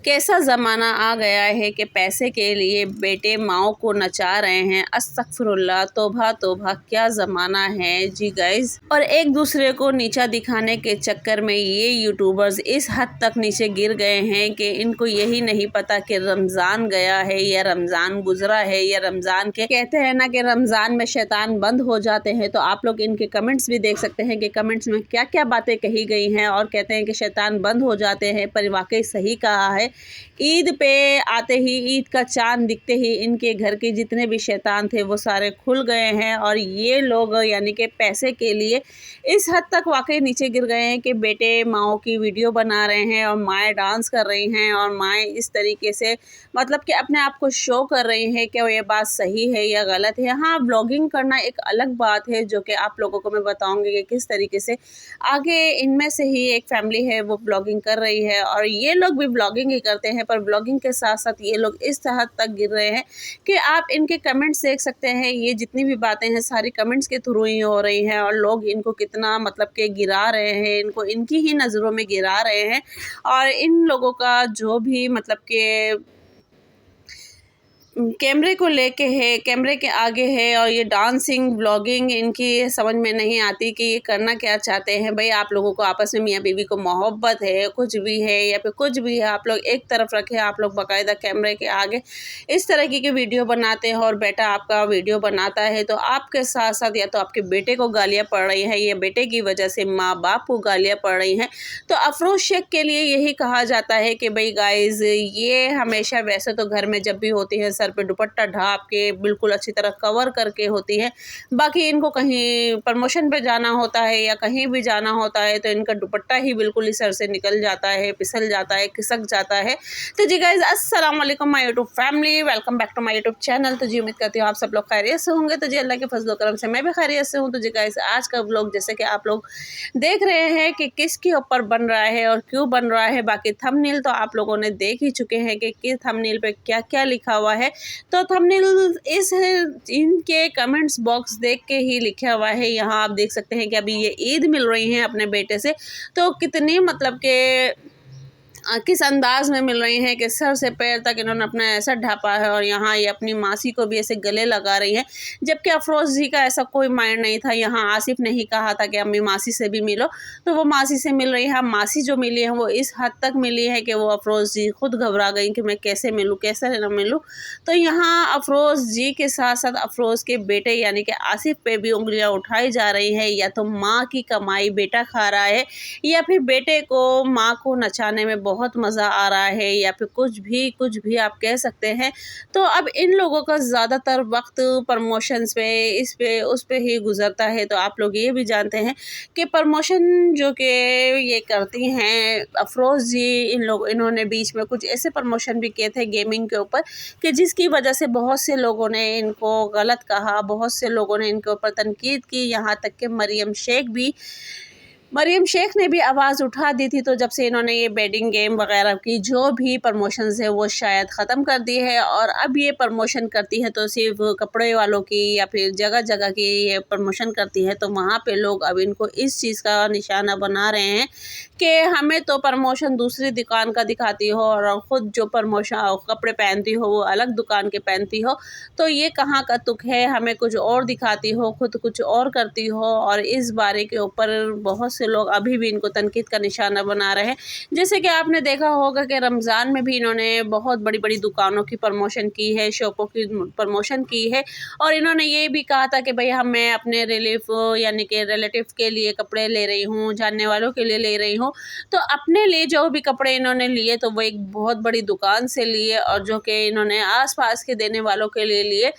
कैसा ज़माना आ गया है कि पैसे के लिए बेटे माओ को नचा रहे हैं। अस्तगफिरुल्लाह, तौबा तौबा, क्या ज़माना है जी गाइज़। और एक दूसरे को नीचा दिखाने के चक्कर में ये यूट्यूबर्स इस हद तक नीचे गिर गए हैं कि इनको यही नहीं पता कि रमज़ान गया है या रमज़ान गुजरा है या रमज़ान के कहते हैं ना कि रमज़ान में शैतान बंद हो जाते हैं। तो आप लोग इनके कमेंट्स भी देख सकते हैं कि कमेंट्स में क्या क्या बातें कही गई हैं और कहते हैं कि शैतान बंद हो जाते हैं। पर वाकई सही कहा है। ईद पे आते ही, ईद का चांद दिखते ही इनके घर के जितने भी शैतान थे वो सारे खुल गए हैं। और ये लोग यानी कि पैसे के लिए इस हद तक वाकई नीचे गिर गए हैं कि बेटे माओ की वीडियो बना रहे हैं और माएँ डांस कर रही हैं और माएँ इस तरीके से मतलब कि अपने आप को शो कर रही हैं कि ये बात सही है या गलत है। हाँ, ब्लॉगिंग करना एक अलग बात है जो कि आप लोगों को मैं बताऊंगी कि किस तरीके से आगे इनमें से ही एक फैमिली है वो ब्लॉगिंग कर रही है और ये लोग भी ब्लॉगिंग ही करते हैं। पर ब्लॉगिंग के साथ साथ ये लोग इस हद तक गिर रहे हैं कि आप इनके कमेंट्स देख सकते हैं। ये जितनी भी बातें हैं सारी कमेंट्स के थ्रू ही हो रही हैं और लोग इनको कितना मतलब कि गिरा रहे हैं, इनको इनकी ही नज़रों में गिरा रहे हैं। और इन लोगों का जो भी मतलब कि कैमरे को लेके है, कैमरे के आगे है और ये डांसिंग ब्लॉगिंग इनकी समझ में नहीं आती कि ये करना क्या चाहते हैं। भाई आप लोगों को आपस में मियाँ बीवी को मोहब्बत है, कुछ भी है या फिर कुछ भी है, आप लोग एक तरफ रखें। आप लोग बाकायदा कैमरे के आगे इस तरह की वीडियो बनाते हैं और बेटा आपका वीडियो बनाता है तो आपके साथ साथ या तो आपके बेटे को गालियाँ पड़ रही हैं या बेटे की वजह से माँ बाप को गालियाँ पड़ रही हैं। तो अफरोज शेख के लिए यही कहा जाता है कि भाई गाइज़, ये हमेशा वैसे तो घर में जब भी होती है सर पे दुपट्टा ढाप के बिल्कुल अच्छी तरह कवर करके होती है। बाकी इनको कहीं प्रमोशन पे जाना होता है या कहीं भी जाना होता है तो इनका दुपट्टा ही बिल्कुल ही सर से निकल जाता है, फिसल जाता है, खिसक जाता है। तो जी गाइज, अस्सलाम वालेकुम my YouTube family, welcome back to my YouTube channel. तो जी उम्मीद करती हूँ आप सब लोग खैरियत से होंगे। तो जी अल्लाह के फजल करम से मैं भी खैरियत से हूँ। तो जी गाइज, आज का व्लॉग जैसे कि आप लोग देख रहे हैं कि किसके ऊपर बन रहा है और क्यों बन रहा है। बाकी थंबनेल तो आप लोगों ने देख ही चुके हैं कि किस थंबनेल पे क्या क्या लिखा हुआ है। तो थंबनेल इस इनके कमेंट्स बॉक्स देख के ही लिखा हुआ है। यहाँ आप देख सकते हैं कि अभी ये ईद मिल रही है अपने बेटे से, तो कितनी मतलब के किस अंदाज में मिल रही हैं कि सर से पैर तक इन्होंने अपना ऐसा ढापा है और यहाँ ये अपनी मासी को भी ऐसे गले लगा रही है। जबकि अफरोज जी का ऐसा कोई माइंड नहीं था। यहाँ आसिफ ने ही कहा था कि अम्मी मासी से भी मिलो, तो वो मासी से मिल रही है। मासी जो मिली है वो इस हद तक मिली है कि वो अफरोज जी खुद घबरा गई कि मैं कैसे मिलूँ, कैसे न मिलूँ। तो यहाँ अफरोज जी के साथ साथ अफरोज के बेटे यानी कि आसिफ पे भी उंगलियाँ उठाई जा रही है। या तो माँ की कमाई बेटा खा रहा है या फिर बेटे को माँ को नचाने में बहुत मज़ा आ रहा है या फिर कुछ भी आप कह सकते हैं। तो अब इन लोगों का ज़्यादातर वक्त प्रमोशंस पे, इस पे उस पे ही गुजरता है। तो आप लोग ये भी जानते हैं कि प्रमोशन जो कि ये करती हैं अफरोज़ जी, इन्होंने बीच में कुछ ऐसे प्रमोशन भी किए थे गेमिंग के ऊपर कि जिसकी वजह से बहुत से लोगों ने इनको गलत कहा, बहुत से लोगों ने इनके ऊपर तनकीद की। यहाँ तक कि मरियम शेख ने भी आवाज़ उठा दी थी। तो जब से इन्होंने ये बेडिंग गेम वगैरह की जो भी प्रमोशंस है वो शायद ख़त्म कर दी है और अब ये प्रमोशन करती है तो सिर्फ कपड़े वालों की या फिर जगह जगह की ये प्रमोशन करती है। तो वहाँ पे लोग अब इनको इस चीज़ का निशाना बना रहे हैं कि हमें तो प्रमोशन दूसरी दुकान का दिखाती हो और ख़ुद जो प्रमोशन कपड़े पहनती हो वो अलग दुकान के पहनती हो। तो ये कहाँ का तुक है, हमें कुछ और दिखाती हो, खुद कुछ और करती हो। और इस बारे के ऊपर बहुत से लोग अभी भी इनको तनकीद का निशाना बना रहे हैं। जैसे कि आपने देखा होगा कि रमज़ान में भी इन्होंने बहुत बड़ी बड़ी दुकानों की प्रमोशन की है, शॉपों की प्रमोशन की है और इन्होंने ये भी कहा था कि भाई मैं अपने यानी कि रिलेटिव के लिए कपड़े ले रही हूँ, जानने वालों के लिए ले रही हूँ। तो अपने लिए जो भी कपड़े इन्होंने लिए तो वो एक बहुत बड़ी दुकान से लिए और जो कि इन्होंने आस पास के देने वालों के लिए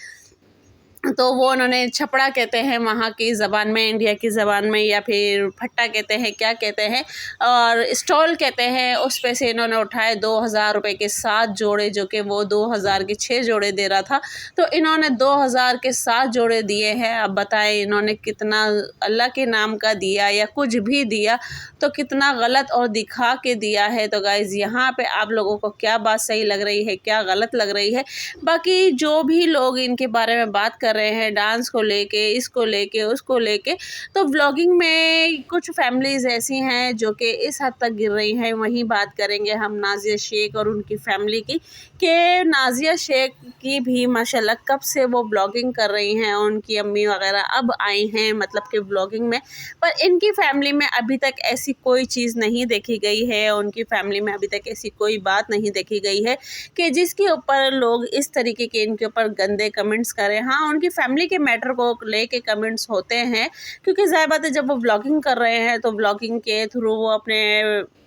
तो वो उन्होंने छपड़ा कहते हैं वहाँ की ज़बान में, इंडिया की ज़बान में, या फिर फट्टा कहते हैं, क्या कहते हैं, और स्टॉल कहते हैं। उस पे से इन्होंने उठाए 2000 रुपये के 7 जोड़े, जो कि वो 2000 के 6 जोड़े दे रहा था। तो इन्होंने 2000 के 7 जोड़े दिए हैं। अब बताएं इन्होंने कितना अल्लाह के नाम का दिया या कुछ भी दिया तो कितना गलत और दिखा के दिया है। तो गाइज़, यहाँ पे आप लोगों को क्या बात सही लग रही है, क्या गलत लग रही है? बाकी जो भी लोग इनके बारे में बात कर कर रहे हैं डांस को लेके, इसको लेके, उसको लेके। तो व्लॉगिंग में कुछ फैमिलीज़ ऐसी हैं जो कि इस हद तक गिर रही हैं। वहीं बात करेंगे हम नाज़िया शेख और उनकी फैमिली की, कि नाज़िया शेख की भी माशाल्लाह कब से वो ब्लॉगिंग कर रही हैं, उनकी अम्मी वगैरह अब आई हैं मतलब कि ब्लॉगिंग में। पर इनकी फैमिली में अभी तक ऐसी कोई चीज़ नहीं देखी गई है, उनकी फैमिली में अभी तक ऐसी कोई बात नहीं देखी गई है कि जिसके ऊपर लोग इस तरीके के इनके ऊपर गंदे कमेंट्स करें। हाँ, उनकी फैमिली के मैटर को लेके कमेंट्स होते हैं, क्योंकि ज़ाहिर बात है जब वो ब्लॉगिंग कर रहे हैं तो ब्लॉगिंग के थ्रू वो अपने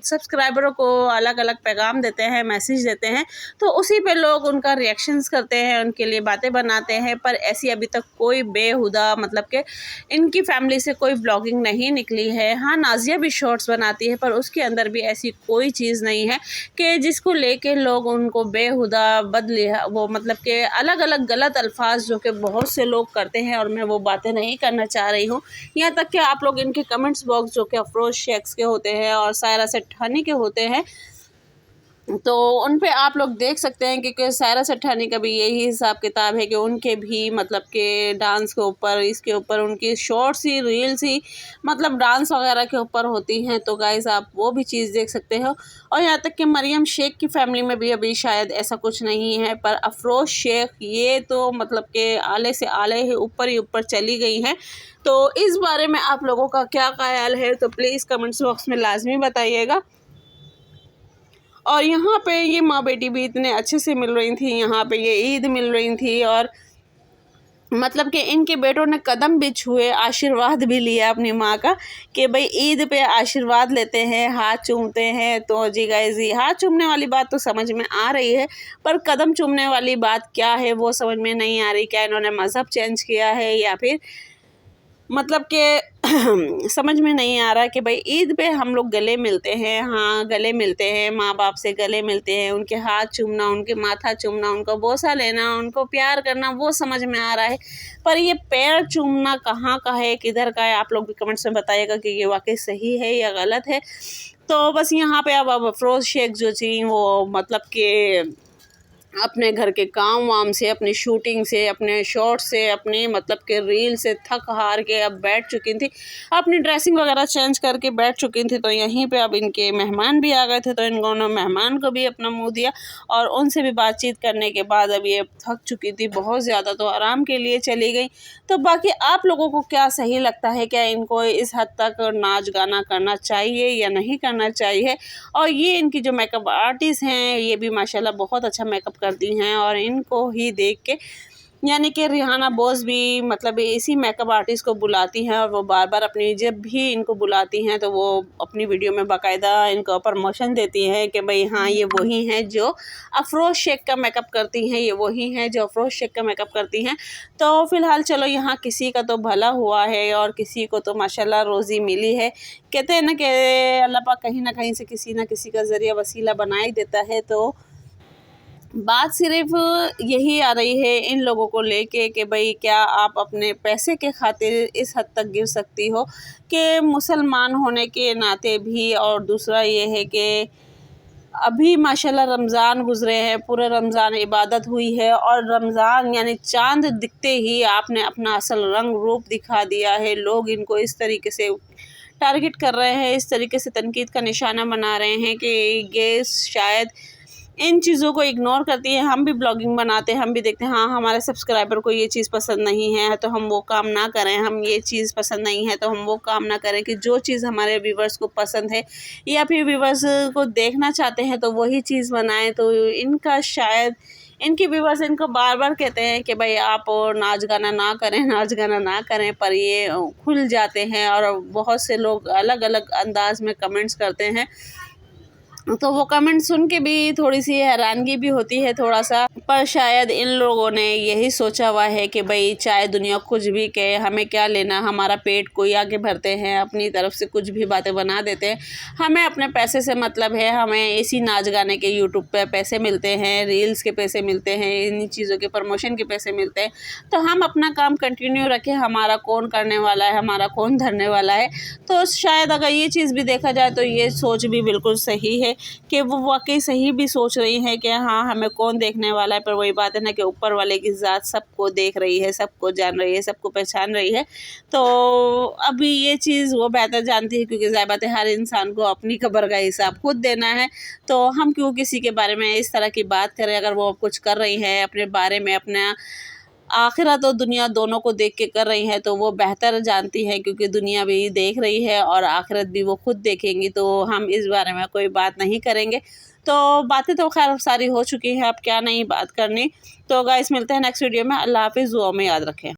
सब्सक्राइबरों को अलग अलग पैगाम देते हैं, मैसेज देते हैं, तो उसी पे लोग उनका रिएक्शंस करते हैं, उनके लिए बातें बनाते हैं। पर ऐसी अभी तक कोई बेहुदा मतलब कि इनकी फैमिली से कोई ब्लॉगिंग नहीं निकली है। हाँ, नाज़िया भी शॉर्ट्स बनाती है, पर उसके अंदर भी ऐसी कोई चीज़ नहीं है कि जिसको लेके लोग उनको बेहुदा बदले वो मतलब कि अलग अलग गलत अल्फाज जो कि बहुत से लोग करते हैं, और मैं वो बातें नहीं करना चाह रही हूँ। यहाँ तक कि आप लोग इनके कमेंट्स बॉक्स जो कि अफरोज़ शेख के होते हैं और सायरा सेठानी के होते हैं, तो उन पे आप लोग देख सकते हैं कि सायरा सेठानी का भी यही हिसाब किताब है कि उनके भी मतलब कि डांस के ऊपर, इसके ऊपर उनकी शॉर्ट्स ही, रील्स ही मतलब डांस वगैरह के ऊपर होती हैं। तो गाइस आप वो भी चीज़ देख सकते हो। और यहाँ तक कि मरियम शेख की फैमिली में भी अभी शायद ऐसा कुछ नहीं है, पर अफरोज़ शेख ये तो मतलब कि आले से आले ही ऊपर चली गई हैं। तो इस बारे में आप लोगों का क्या ख्याल है, तो प्लीज़ कमेंट्स बॉक्स में लाजमी बताइएगा। और यहाँ पे ये माँ बेटी भी इतने अच्छे से मिल रही थी, यहाँ पे ये ईद मिल रही थी, और मतलब कि इनके बेटों ने कदम भी छुए, आशीर्वाद भी लिया अपनी माँ का कि भाई ईद पे आशीर्वाद लेते हैं, हाथ चूमते हैं। तो जी गाइस, हाथ चूमने वाली बात तो समझ में आ रही है, पर कदम चूमने वाली बात क्या है वो समझ में नहीं आ रही। क्या इन्होंने मज़हब चेंज किया है, या फिर मतलब कि समझ में नहीं आ रहा कि भाई ईद पे हम लोग गले मिलते हैं। हाँ, गले मिलते हैं, माँ बाप से गले मिलते हैं, उनके हाथ चूमना, उनके माथा चूमना, उनको बोसा लेना, उनको प्यार करना, वो समझ में आ रहा है। पर ये पैर चूमना कहाँ का है, किधर का है, आप लोग भी कमेंट्स में बताइएगा कि ये वाकई सही है या गलत है। तो बस यहाँ पे अब अफरोज़ शेख जो थी वो मतलब कि अपने घर के काम वाम से, अपनी शूटिंग से, अपने शॉट से, अपने मतलब के रील से थक हार के अब बैठ चुकी थी, अपनी ड्रेसिंग वगैरह चेंज करके बैठ चुकी थी। तो यहीं पे अब इनके मेहमान भी आ गए थे, तो इन्होंने मेहमान को भी अपना मुंह दिया, और उनसे भी बातचीत करने के बाद अब ये थक चुकी थी बहुत ज़्यादा, तो आराम के लिए चली गई। तो बाकी आप लोगों को क्या सही लगता है, क्या इनको इस हद तक नाच गाना करना चाहिए या नहीं करना चाहिए? और ये इनकी जो मेकअप आर्टिस्ट हैं, ये भी माशाल्लाह बहुत अच्छा मेकअप करती हैं, और इनको ही देख के यानी कि रिहाना बोस भी मतलब इसी मेकअप आर्टिस्ट को बुलाती हैं, और वो बार बार अपनी जब भी इनको बुलाती हैं तो वो अपनी वीडियो में बाकायदा इनको प्रमोशन देती हैं कि भाई हाँ, ये वही हैं जो अफरोज़ शेख का मेकअप करती हैं, ये वही हैं जो अफरोज़ शेख का मेकअप करती हैं। तो फ़िलहाल चलो, यहाँ किसी का तो भला हुआ है और किसी को तो माशाल्लाह रोज़ी मिली है। कहते हैं ना कि अल्लाह पाक कहीं ना कहीं से किसी ना किसी का ज़रिया वसीला बना ही देता है। तो बात सिर्फ यही आ रही है इन लोगों को लेके कि भाई क्या आप अपने पैसे के खातिर इस हद तक गिर सकती हो कि मुसलमान होने के नाते भी। और दूसरा ये है कि अभी माशाल्लाह रमज़ान गुज़रे हैं, पूरे रमज़ान इबादत हुई है, और रमज़ान यानी चाँद दिखते ही आपने अपना असल रंग रूप दिखा दिया है। लोग इनको इस तरीके से टारगेट कर रहे हैं, इस तरीके से तनकीद का निशाना बना रहे हैं कि ये शायद इन चीज़ों को इग्नोर करती है। हम भी ब्लॉगिंग बनाते हैं, हम भी देखते हैं, हाँ हमारे सब्सक्राइबर को ये चीज़ पसंद नहीं है तो हम वो काम ना करें, हम ये चीज़ पसंद नहीं है तो हम वो काम ना करें, कि जो चीज़ हमारे व्यूवर्स को पसंद है या फिर व्यूवर्स को देखना चाहते हैं तो वही चीज़ बनाएं। तो इनका शायद इनके व्यूवर्स इनको बार बार कहते हैं कि भाई आप नाच गाना ना करें, नाच गाना ना करें, पर ये खुल जाते हैं और बहुत से लोग अलग अलग अंदाज में कमेंट्स करते हैं। तो वो कमेंट सुन के भी थोड़ी सी हैरानगी भी होती है थोड़ा सा, पर शायद इन लोगों ने यही सोचा हुआ है कि भाई चाहे दुनिया कुछ भी कहे, हमें क्या लेना, हमारा पेट कोई आगे भरते हैं, अपनी तरफ से कुछ भी बातें बना देते हैं, हमें अपने पैसे से मतलब है, हमें इसी नाच गाने के यूट्यूब पे पैसे मिलते हैं, रील्स के पैसे मिलते हैं, इन चीज़ों के प्रमोशन के पैसे मिलते हैं, तो हम अपना काम कंटिन्यू रखें, हमारा कौन करने वाला है, हमारा कौन धरने वाला है। तो शायद अगर ये चीज़ भी देखा जाए तो ये सोच भी बिल्कुल सही है कि वो वाकई सही भी सोच रही हैं कि हाँ हमें कौन देखने वाला है, पर वही बात है ना कि ऊपर वाले की ज़ात सबको देख रही है, सबको जान रही है, सबको पहचान रही है। तो अभी ये चीज़ वो बेहतर जानती है, क्योंकि ज़ाहिर बात है हर इंसान को अपनी कब्र का हिसाब खुद देना है। तो हम क्यों किसी के बारे में इस तरह की बात करें। अगर वो कुछ कर रही है अपने बारे में, अपना आखिरत और दुनिया दोनों को देख के कर रही हैं, तो वो बेहतर जानती हैं, क्योंकि दुनिया भी देख रही है और आखिरत भी वो खुद देखेंगी। तो हम इस बारे में कोई बात नहीं करेंगे। तो बातें तो खैर सारी हो चुकी हैं, अब क्या नई बात करनी। तो गाइस मिलते हैं नेक्स्ट वीडियो में। अल्लाह हाफ़िज़, दुआ में याद रखें।